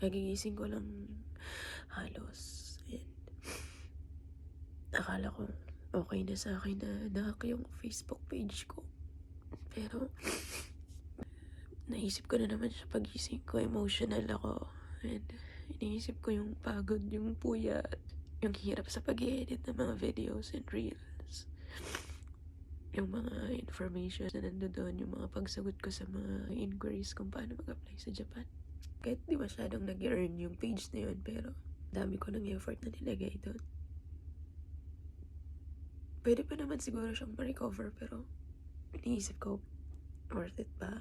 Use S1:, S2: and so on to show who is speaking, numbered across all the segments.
S1: Kagigising ko lang halos and akala ko okay na sa akin na na-hack yung Facebook page ko. Pero naisip ko na naman siya pagising ko, emotional ako. And iniisip ko yung pagod, yung puyat, yung hirap sa pag-edit ng mga videos and reels. Yung mga information na nandoon, yung mga pagsagot ko sa mga inquiries kung paano mag-apply sa Japan. Kahit di masyadong nag-earn yung page na yun, pero dami ko ng effort na nilagay doon. Pwede pa naman siguro siyang ma-recover, pero iniisip ko, worth it ba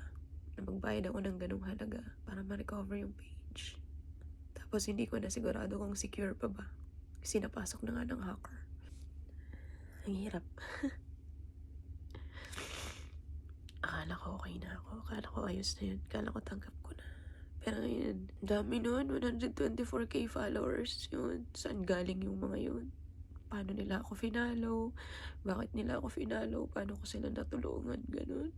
S1: na magbayad ako ng ganung halaga para ma-recover yung page? Tapos hindi ko na sigurado kung secure pa ba. Kasi napasok na nga ng hacker. Ang hirap. Akala ko okay na ako. Akala ko ayos na yun. Akala ko tanggap ko na. Pero ngayon, dami nun. 124k followers yun. Saan galing yung mga yun? Paano nila ako finalo? Bakit nila ako finalo? Paano ko sila natulungan? Ganun.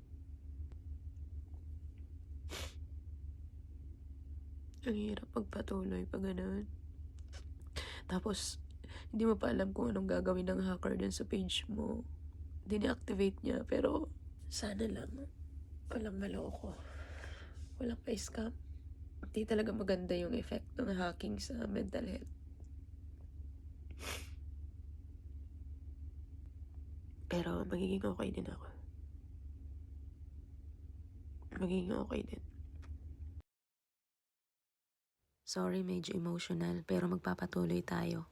S1: Ang hirap pagpatuloy pag ganun. Tapos, hindi mo pa alam kung anong gagawin ng hacker dun sa page mo. Dine-activate niya, pero sana lang walang maloko. Walang pa-scam. Hindi talaga maganda yung effect ng hacking sa mental health. Pero magiging okay din ako. Magiging okay din. Sorry, medyo emotional, pero magpapatuloy tayo.